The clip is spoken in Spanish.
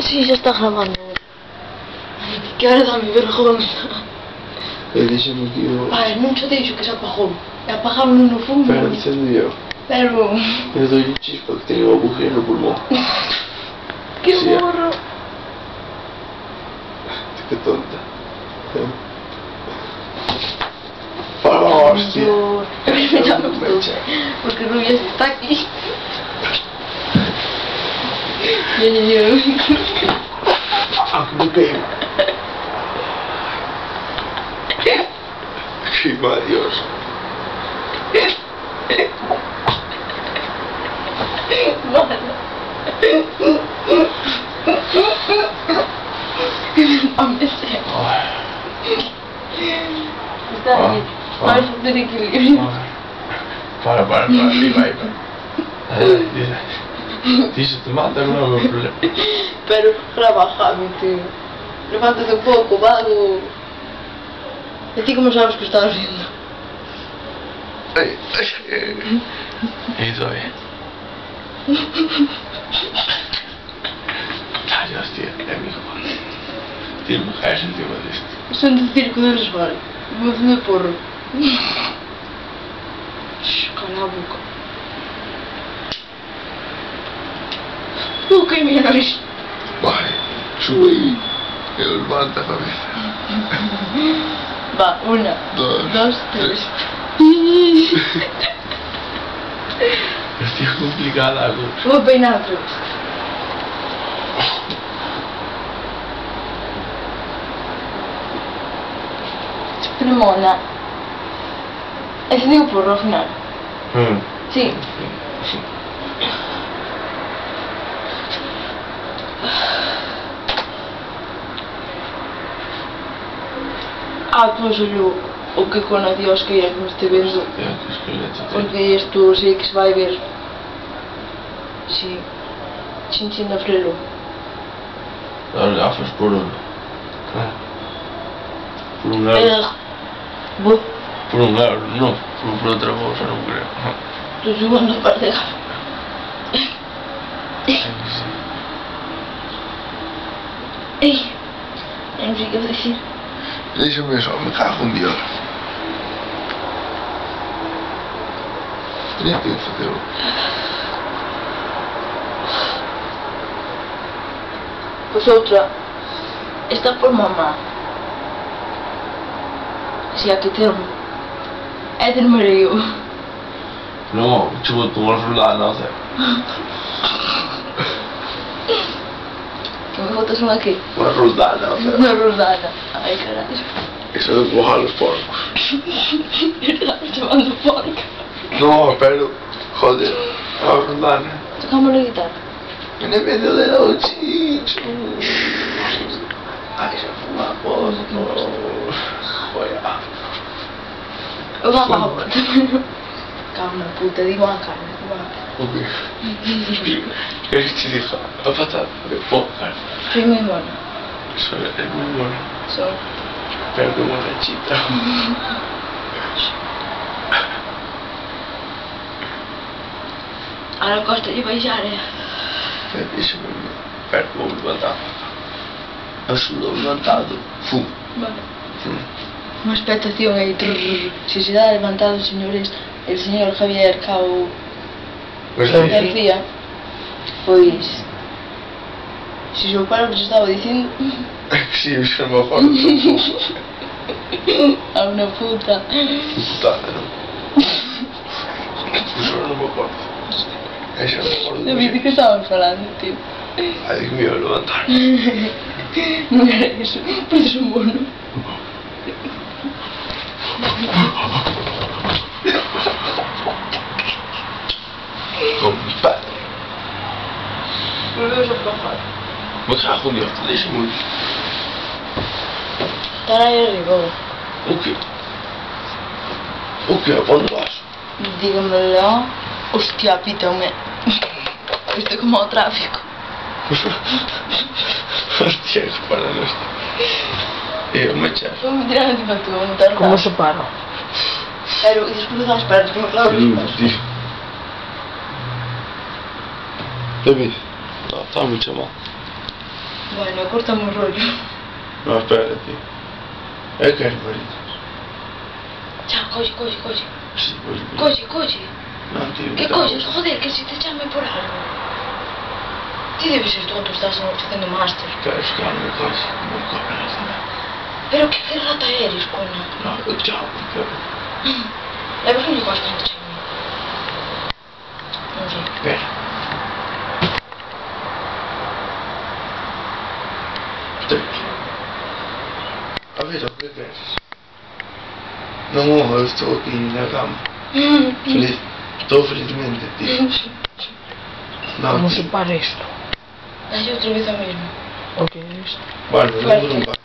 Sí, ya está grabando. Ai, que ahora dame vergonza. Deixa-me aqui o... Ai, non te deixo que se apagou. Apagaron no fundo. Espera, incendio. Pero... Eu dou-lhe chispa que tenho uma borrinha no pulmão. Que burro. Que tonta. Fala, hostia. Ya no puedo. Porque Rubia está aquí. Ya. Ah, que me caigo. Que Dios. Está ahí. Vai fazer equilíbrio. Para, ali vai. Diz te mata, não é o meu problema. Pero grava rápido. Levántate un pouco, vago. E ti como sabes que estás rindo? Ai, dói. Ai, hostia, é mi culpa. Tira-me reis em cima disto. Son de circo de resvalo. Vou fazer porro. Cala a boca. O que me nariz? Vai, sube aí. Eu levanto a cabeça. Va, 1, 2, 3. Estoy complicada, algo. Vou peinar outra vez. Cremona. Ese digo porro ao final. Sí. Pois olha o que con a Dios que me este vendo. Porque isto sei que se vai ver. Sí. Chin de frelo. As gafas por un... Por un euro. Por un euro, no. Por outra bolsa, non creo. Tu segundo par de gafas. Ei, non sei que decir. Deixa-me só, me cago um dia. Tinha que fazer. Pois outra. Esta por mamá. Si aquí termo. É de número eu. No, ci vuoi tu una frullata, sai. Que me fotos son aquí? Una frullata, sai. Una rosada. Ai, caralho. Eso es mojar los porcos. Estás chamando porca. No, pero... Joder, una frullata. Tocamos la guitarra. En el medio de los chichos. Ay, se fuma poco. Joder. Vamos. Calma, puta, digo a carne. Ok. ¿Qué te dijo? A patata de poca. Soy muy buena. Soy muy bueno. Soy. Pero como una chita. Ahora costa de bailar, Deixa-me ver. Vou levantar. Ajuda levantado. Fum. Vale. Uma expectación aí. Si se dá levantado, señores, el señor Javier Cao García, pois, si soupara o que se estaba dicindo. Sí, eu me acordo. A una puta. Putada, não. Eu não me acordo. Eu já me acordo. Eu vi de que estaban falando, tío. Ai, que me ia levantar. Non era eso, pareces un mono. Como mi padre. Volvemos a trabajar. Me cago en Dios, deixa-me ir. Estar aí arriba. O quê? O quê? Onde vas? Dígame lá. Hostia, pítame. Isto é como ao tráfico. Hostia, repara nisto. Eu me echar. Vou me tirar encima de tu, vou montar. ¿Cómo se para? Pero, e despois das pernas, como claro. Bebê. Não, está muito mal. Bueno, cortamos rollo. No, espérate, tío. Es que es bonito. Chao, coche. Sí, pues. Coche. No, tío. ¿Qué coches? Joder, que si te llame por algo. Ti debes ser tonto, estás haciendo máster. Claro, es que no me coche. No me coche. Pero qué rata eres, coño. No, chao, claro. La verdad no gosto de chame. Non sei. Espera. Estoy aquí. A ver, ¿qué quieres? No, estoy aquí en la cama. Feliz. Todo felizmente, tío. No, ¿Cómo tío. se para esto? Dale otra vez a mismo. ¿O qué es? Bueno, no Fuerte. duro un par.